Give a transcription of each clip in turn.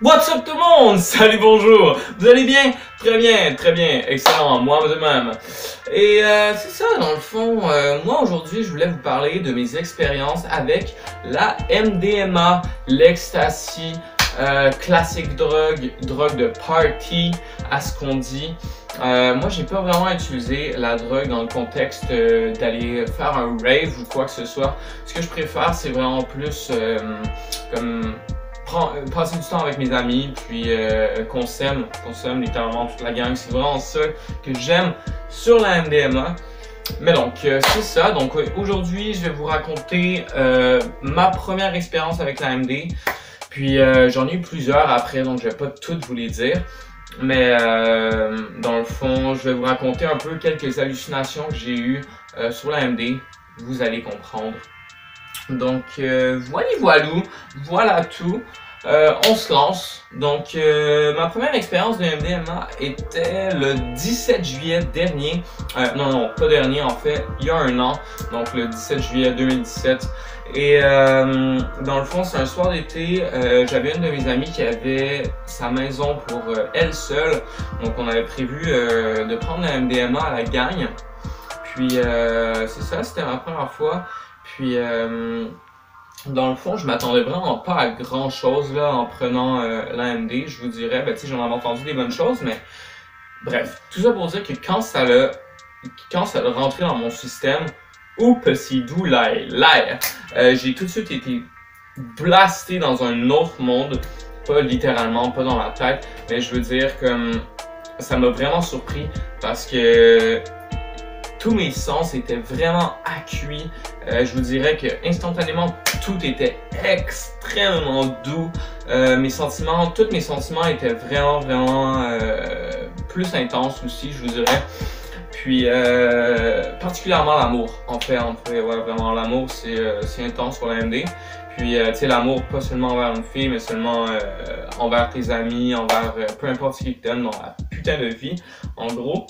What's up tout le monde? Salut, bonjour! Vous allez bien? Très bien, excellent, moi de même. Et c'est ça, dans le fond, moi aujourd'hui je voulais vous parler de mes expériences avec la MDMA, l'ecstasy, classique drogue de party, à ce qu'on dit. Moi j'ai pas vraiment utilisé la drogue dans le contexte d'aller faire un rave ou quoi que ce soit. Ce que je préfère c'est vraiment plus comme passer du temps avec mes amis, puis qu'on s'aime littéralement toute la gang. C'est vraiment ça que j'aime sur la MDMA. Mais donc, c'est ça. Donc aujourd'hui, je vais vous raconter ma première expérience avec la MD. Puis j'en ai eu plusieurs après, donc je vais pas toutes vous les dire. Mais dans le fond, je vais vous raconter un peu quelques hallucinations que j'ai eues sur la MD. Vous allez comprendre. Donc voilà tout. On se lance. Donc ma première expérience de MDMA était le 17 juillet dernier. Non, pas dernier en fait, il y a un an. Donc le 17 juillet 2017. Et dans le fond, c'est un soir d'été. J'avais une de mes amies qui avait sa maison pour elle seule. Donc on avait prévu de prendre la MDMA à la gagne. Puis c'est ça, c'était ma première fois. Puis dans le fond, je m'attendais vraiment pas à grand chose là en prenant l'AMD. Je vous dirais, ben tu sais, j'en avais entendu des bonnes choses, mais bref, tout ça pour dire que quand ça l'a rentré dans mon système, oups, c'est d'où l'air. J'ai tout de suite été blasté dans un autre monde, pas littéralement, pas dans la tête, mais je veux dire que ça m'a vraiment surpris parce que tous mes sens étaient vraiment acuits. Je vous dirais que instantanément tout était extrêmement doux. Tous mes sentiments étaient vraiment plus intenses aussi, je vous dirais. Puis particulièrement l'amour. En fait, ouais, vraiment l'amour, c'est intense pour la MD. Puis tu sais, l'amour pas seulement envers une fille, mais seulement envers tes amis, envers peu importe ce qui te donne dans la putain de vie, en gros.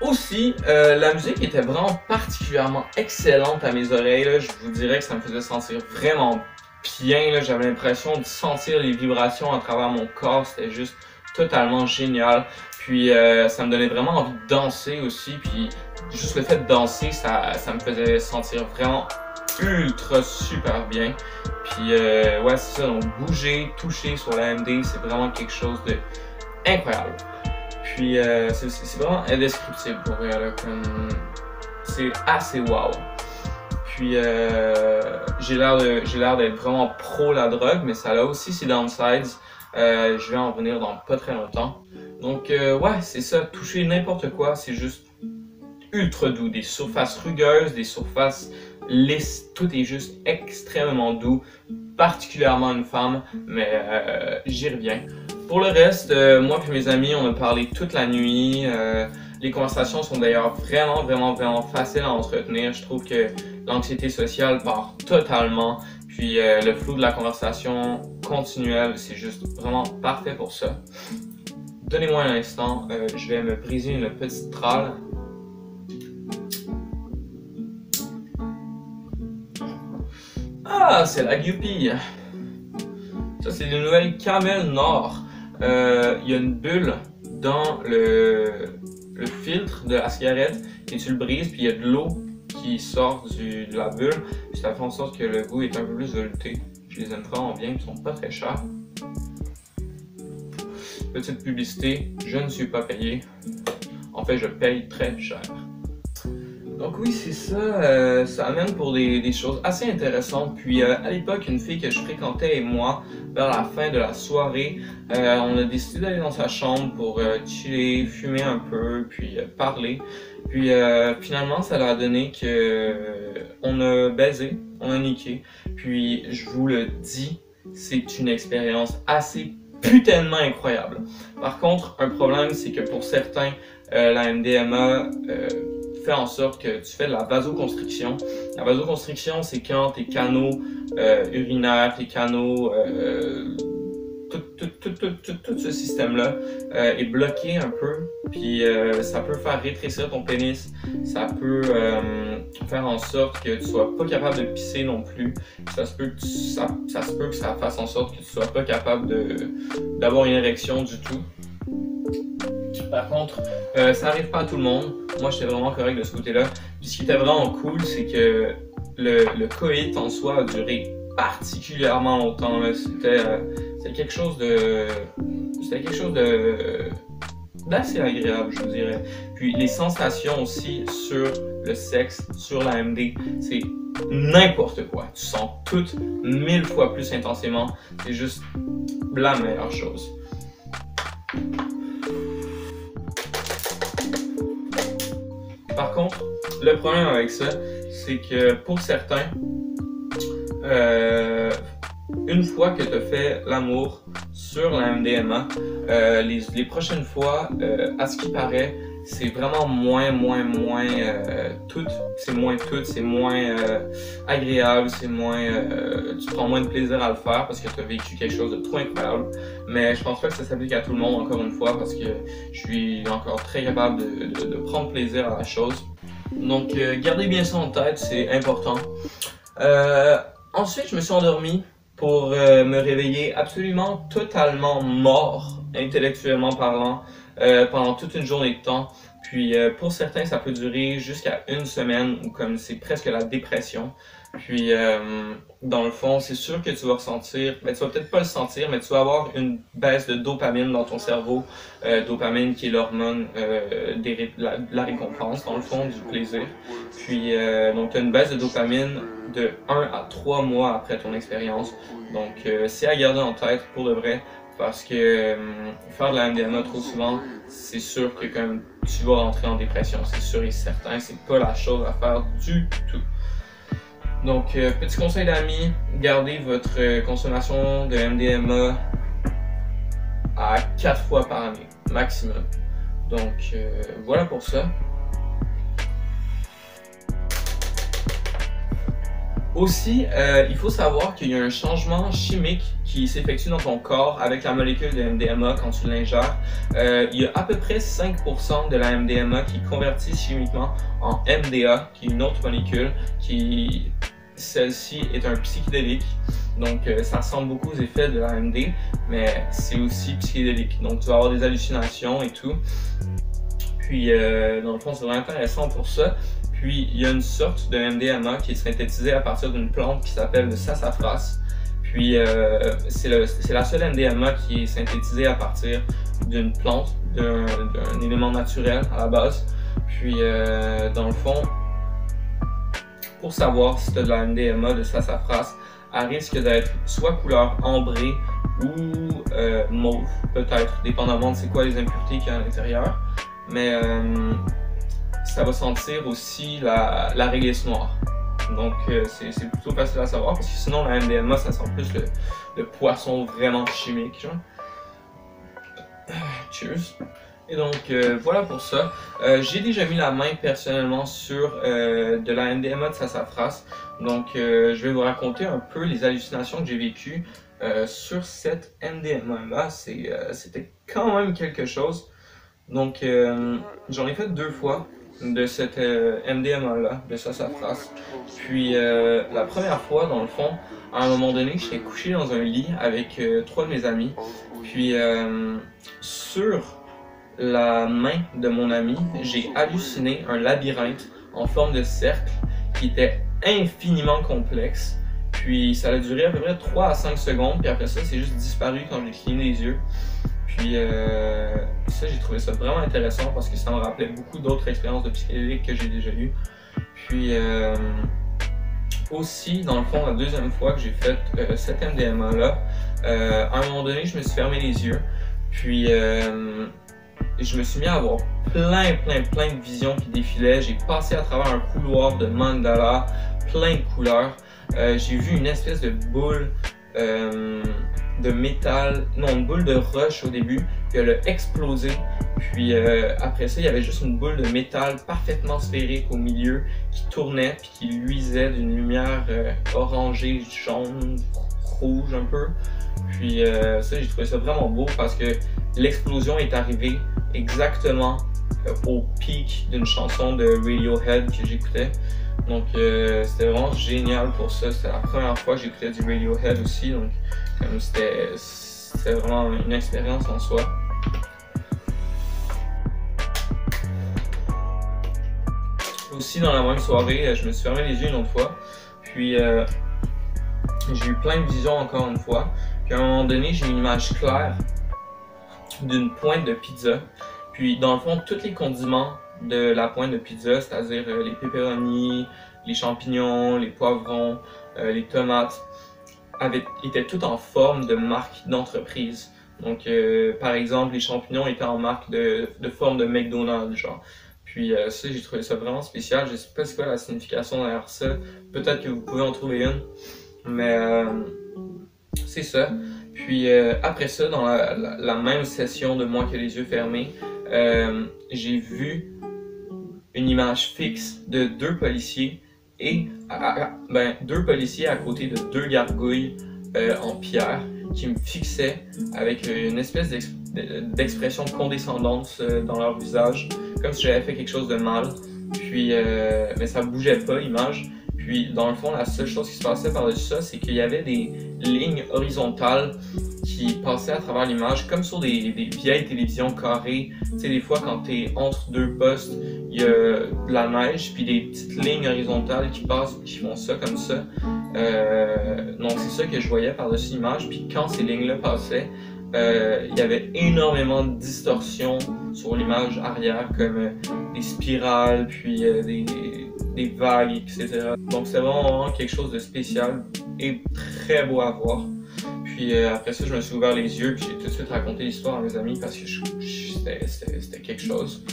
Aussi, la musique était vraiment particulièrement excellente à mes oreilles. Là. Je vous dirais que ça me faisait sentir vraiment bien. J'avais l'impression de sentir les vibrations à travers mon corps. C'était juste totalement génial. Puis ça me donnait vraiment envie de danser aussi. Puis juste le fait de danser, ça me faisait sentir vraiment ultra super bien. Puis ouais, c'est ça. Donc bouger, toucher sur la MD, c'est vraiment quelque chose de incroyable. Puis c'est vraiment indescriptible pour vrai, là, comme c'est assez wow. Puis j'ai l'air d'être vraiment pro la drogue, mais ça a aussi ses downsides. Je vais en revenir dans pas très longtemps. Donc ouais, c'est ça, toucher n'importe quoi, c'est juste ultra doux. Des surfaces rugueuses, des surfaces lisses, tout est juste extrêmement doux, particulièrement une femme, mais j'y reviens. Pour le reste, moi et mes amis, on a parlé toute la nuit. Les conversations sont d'ailleurs vraiment faciles à entretenir. Je trouve que l'anxiété sociale part totalement. Puis le flou de la conversation continuelle, c'est juste vraiment parfait pour ça. Donnez-moi un instant, je vais me briser une petite tralle. Ah, c'est la Guppy. Ça, c'est les nouvelles Camel Nord. Il y a une bulle dans le filtre de la cigarette et tu le brises, puis il y a de l'eau qui sort de la bulle. Puis ça fait en sorte que le goût est un peu plus velouté. Je les aime vraiment bien, ils sont pas très chers. Petite publicité, je ne suis pas payé. En fait, je paye très cher. Donc oui, c'est ça, ça amène pour des choses assez intéressantes. Puis à l'époque, une fille que je fréquentais et moi, vers la fin de la soirée, on a décidé d'aller dans sa chambre pour chiller, fumer un peu, puis parler. Puis finalement, ça a donné que on a baisé, on a niqué. Puis je vous le dis, c'est une expérience assez putainement incroyable. Par contre, un problème, c'est que pour certains, la MDMA fait en sorte que tu fais de la vasoconstriction. La vasoconstriction, c'est quand tes canaux urinaires, tes canaux tout ce système-là est bloqué un peu, puis ça peut faire rétrécir ton pénis, ça peut faire en sorte que tu sois pas capable de pisser non plus, ça se peut que ça fasse en sorte que tu sois pas capable d'avoir une érection du tout. Par contre, ça arrive pas à tout le monde. Moi, j'étais vraiment correct de ce côté-là. Puis ce qui était vraiment cool, c'est que le coït en soi a duré particulièrement longtemps. C'était quelque chose d'assez agréable, je vous dirais. Puis les sensations aussi sur le sexe, sur la MD, c'est n'importe quoi. Tu sens tout 1000 fois plus intensément. C'est juste la meilleure chose. Par contre, le problème avec ça, c'est que pour certains, une fois que tu as fait l'amour sur la MDMA, les prochaines fois, à ce qui paraît, c'est vraiment moins tout, c'est moins agréable, c'est moins, tu prends moins de plaisir à le faire parce que tu as vécu quelque chose de trop incroyable. Mais je pense pas que ça s'applique à tout le monde encore une fois parce que je suis encore très capable de prendre plaisir à la chose. Donc gardez bien ça en tête, c'est important. Ensuite, je me suis endormi pour me réveiller absolument totalement mort, intellectuellement parlant, pendant toute une journée de temps. Puis pour certains, ça peut durer jusqu'à une semaine, ou comme c'est presque la dépression. Puis dans le fond, c'est sûr que tu vas ressentir, mais tu vas peut-être pas le sentir, mais tu vas avoir une baisse de dopamine dans ton cerveau. Dopamine qui est l'hormone de la récompense, dans le fond, du plaisir. Puis donc tu as une baisse de dopamine de 1 à 3 mois après ton expérience. Donc c'est à garder en tête pour de vrai. Parce que faire de la MDMA trop souvent, c'est sûr que comme tu vas rentrer en dépression, c'est sûr et certain, c'est pas la chose à faire du tout. Donc, petit conseil d'amis, gardez votre consommation de MDMA à 4 fois par année, maximum. Donc, voilà pour ça. Aussi, il faut savoir qu'il y a un changement chimique qui s'effectue dans ton corps avec la molécule de MDMA quand tu l'ingères. Il y a à peu près 5% de la MDMA qui convertit chimiquement en MDA, qui est une autre molécule, qui celle-ci est un psychédélique. Donc ça ressemble beaucoup aux effets de la MD, mais c'est aussi psychédélique. Donc tu vas avoir des hallucinations et tout. Puis dans le fond, c'est vraiment intéressant pour ça. Puis il y a une sorte de MDMA qui est synthétisée à partir d'une plante qui s'appelle le sassafras. Puis c'est la seule MDMA qui est synthétisée à partir d'une plante, d'un élément naturel à la base. Puis dans le fond, pour savoir si tu as de la MDMA de sassafras, elle risque d'être soit couleur ambrée ou mauve, peut-être, dépendamment de c'est quoi les impuretés qu'il y a à l'intérieur. Mais ça va sentir aussi la réglisse noire. Donc c'est plutôt facile à savoir parce que sinon la MDMA ça sent plus le poisson vraiment chimique. Genre. Cheers. Et donc voilà pour ça. J'ai déjà mis la main personnellement sur de la MDMA de sassafras. Donc je vais vous raconter un peu les hallucinations que j'ai vécues sur cette MDMA là. C'était quand même quelque chose. Donc j'en ai fait 2 fois de cette MDMA là, de sassafras. Puis la première fois, dans le fond, à un moment donné, j'étais couché dans un lit avec 3 de mes amis. Puis sur la main de mon ami, j'ai halluciné un labyrinthe en forme de cercle qui était infiniment complexe. Puis ça a duré à peu près 3 à 5 secondes, puis après ça, c'est juste disparu quand j'ai cligné les yeux. Puis ça, j'ai trouvé ça vraiment intéressant parce que ça me rappelait beaucoup d'autres expériences de psychédéliques que j'ai déjà eues. Puis aussi, dans le fond, la deuxième fois que j'ai fait cette MDMA-là, à un moment donné, je me suis fermé les yeux. Puis je me suis mis à avoir plein de visions qui défilaient. J'ai passé à travers un couloir de mandala, plein de couleurs. J'ai vu une espèce de boule de métal, non, une boule de roche au début, puis elle a explosé. Puis après ça, il y avait juste une boule de métal parfaitement sphérique au milieu qui tournait puis qui luisait d'une lumière orangée, jaune, rouge un peu. Puis ça, j'ai trouvé ça vraiment beau parce que l'explosion est arrivée exactement au pic d'une chanson de Radiohead que j'écoutais. Donc c'était vraiment génial pour ça. C'était la première fois que j'écoutais du Radiohead aussi. Donc c'était vraiment une expérience en soi. Aussi dans la même soirée, je me suis fermé les yeux une autre fois. Puis j'ai eu plein de visions encore une fois. Puis à un moment donné, j'ai une image claire d'une pointe de pizza. Puis dans le fond, tous les condiments de la pointe de pizza, c'est-à-dire les pepperonis, les champignons, les poivrons, les tomates, étaient tout en forme de marque d'entreprise. Donc par exemple, les champignons étaient en marque de forme de McDonald's, genre. Puis ça, j'ai trouvé ça vraiment spécial. Je sais pas c'est quoi la signification derrière ça. Peut-être que vous pouvez en trouver une. Mais c'est ça. Puis après ça, dans la même session de Moi que les yeux fermés, j'ai vu une image fixe de deux policiers et deux policiers à côté de deux gargouilles en pierre qui me fixaient avec une espèce d'expression de condescendance dans leur visage, comme si j'avais fait quelque chose de mal. Puis, mais ça bougeait pas, l'image. Puis, dans le fond, la seule chose qui se passait par-dessus ça, c'est qu'il y avait des lignes horizontales qui passaient à travers l'image, comme sur des vieilles télévisions carrées. Tu sais, des fois, quand tu es entre deux postes, il y a de la neige, puis des petites lignes horizontales qui passent, qui font ça comme ça. Donc, c'est ça que je voyais par-dessus l'image. Puis, quand ces lignes-là passaient, il y avait énormément de distorsion sur l'image arrière, comme des spirales, puis des vagues, etc. Donc c'est vraiment quelque chose de spécial et très beau à voir. Puis après ça, je me suis ouvert les yeux, puis j'ai tout de suite raconté l'histoire à mes amis parce que c'était quelque chose.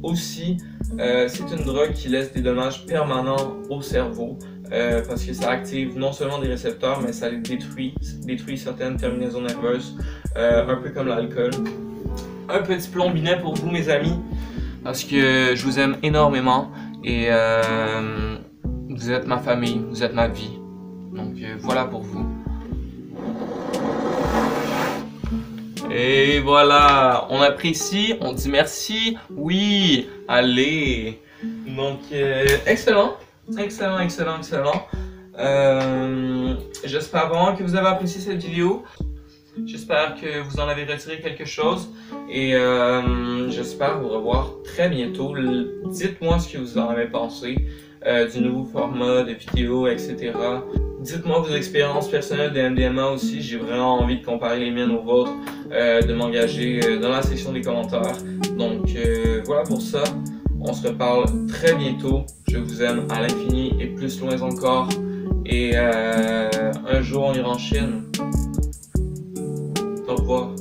Aussi, c'est une drogue qui laisse des dommages permanents au cerveau. Parce que ça active non seulement des récepteurs, mais ça les détruit certaines terminaisons nerveuses, un peu comme l'alcool. Un petit plombinet pour vous, mes amis, parce que je vous aime énormément et vous êtes ma famille, vous êtes ma vie. Donc voilà pour vous. Et voilà, on apprécie, on dit merci, oui, allez. Donc excellent. Excellent. J'espère vraiment que vous avez apprécié cette vidéo. J'espère que vous en avez retiré quelque chose. Et j'espère vous revoir très bientôt. Dites-moi ce que vous en avez pensé du nouveau format de vidéo, etc. Dites-moi vos expériences personnelles de MDMA aussi. J'ai vraiment envie de comparer les miennes aux vôtres, de m'engager dans la section des commentaires. Donc voilà pour ça. On se reparle très bientôt. Je vous aime à l'infini et plus loin encore. Et un jour, on ira en Chine. Au revoir.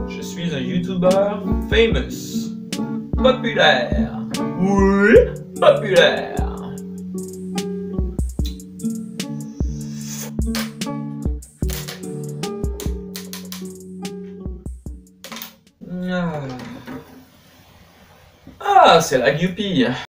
Je suis un YouTuber famous. Populaire. Oui, populaire. Ah, c'est la Guppy.